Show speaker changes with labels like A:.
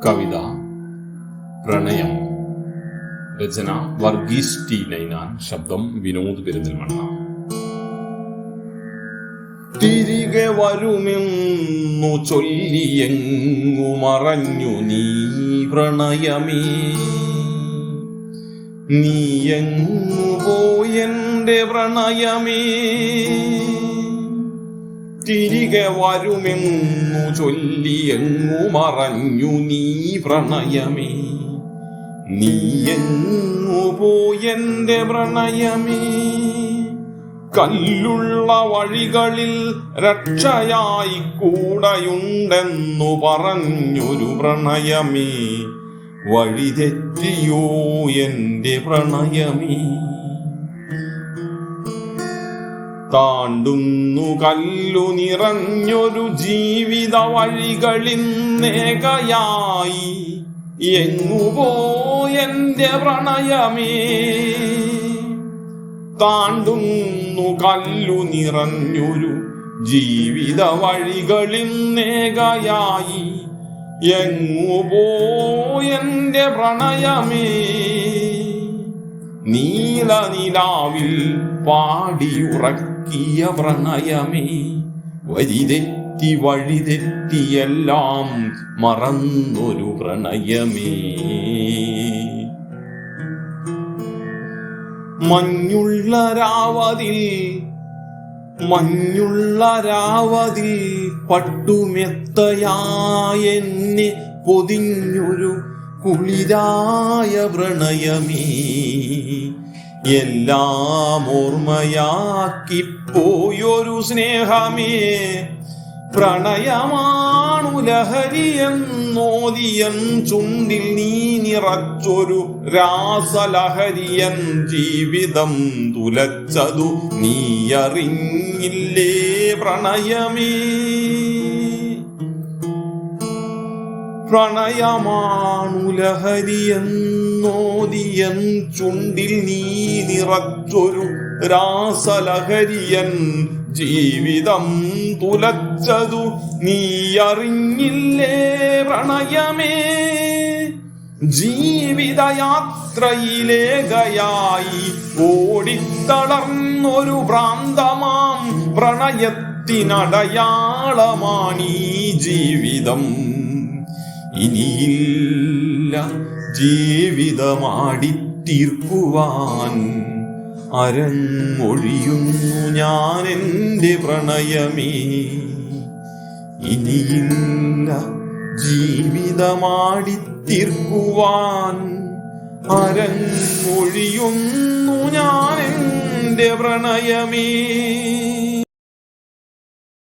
A: കവിത പ്രണയം. രചന വർഗീസ് ടി നൈനാൻ. ശബ്ദം വിനോദ് പെരിന്തൽമണ്ണ. തിരികെ വരുമെന്നു ചൊല്ലിയെങ്ങു മറഞ്ഞു നീ പ്രണയമേ, നീയെങ്ങു പോയെന്റെ പ്രണയമേ. തിരികെ വരുമെന്നു ചൊല്ലിയെങ്ങു മറഞ്ഞു നീ പ്രണയമേ, നീയെങ്ങു പോയെന്റെ പ്രണയമേ. കല്ലുള്ള വഴികളിൽ രക്ഷയായി കൂടെയുണ്ടെന്നു പറഞ്ഞൊരു പ്രണയമേ, വഴിതെറ്റിയോ എന്റെ പ്രണയമേ. താണ്ടുന്നു കല്ലു നിറഞ്ഞൊരു ജീവിത വഴികളിൽ നേകയായി എങ്ങുപോയെന്റെ പ്രണയമേ. താണ്ടുന്നു കല്ലു നിറഞ്ഞൊരു ജീവിത വഴികളിൽ നേകയായി എങ്ങുപോയെന്റെ പ്രണയമേ. നീലനിലാവിൽ പാടിയുറക്കിയ പ്രണയമേ, വഴിതെറ്റി വഴിതെറ്റിയെല്ലാം മറന്നൊരു പ്രണയമേ. മഞ്ഞുള്ള രാവതിൽ പട്ടുമെത്തയായെന്നെ പൊതിഞ്ഞൊരു കുളിരായ പ്രണയമേ. എല്ലാം ഓർമ്മയാക്കിപ്പോയൊരു സ്നേഹമേ, പ്രണയമാണു ലഹരിയെന്നോദിയൻ ചുണ്ടിൽ നീ നിറച്ചൊരു രാസലഹരിയൻ ജീവിതം തുലച്ചതു നീയറിഞ്ഞില്ലേ പ്രണയമേ. പ്രണയമാണു ലഹരിയെന്നോദിയൻ ചുണ്ടിൽ നീ നിറച്ചൊരു രാസലഹരിയൻ ജീവിതം തുലച്ചതു നീയറിഞ്ഞില്ലേ പ്രണയമേ. ജീവിതയാത്രയിലേകയായി ഓടിത്തളർന്നൊരു ഭ്രാന്തമാം പ്രണയത്തിനടയാളമാണീ ജീവിതം. ഇനിയില്ല ജീവിതമാടിത്തീർക്കുവാൻ അരങ്ങൊഴിയുന്നു ഞാൻ എൻ്റെ പ്രണയമേ. ഇനിയില്ല ജീവിതമാടിത്തീർക്കുവാൻ അരങ്ങൊഴിയുന്നു ഞാൻ എൻ്റെ പ്രണയമേ.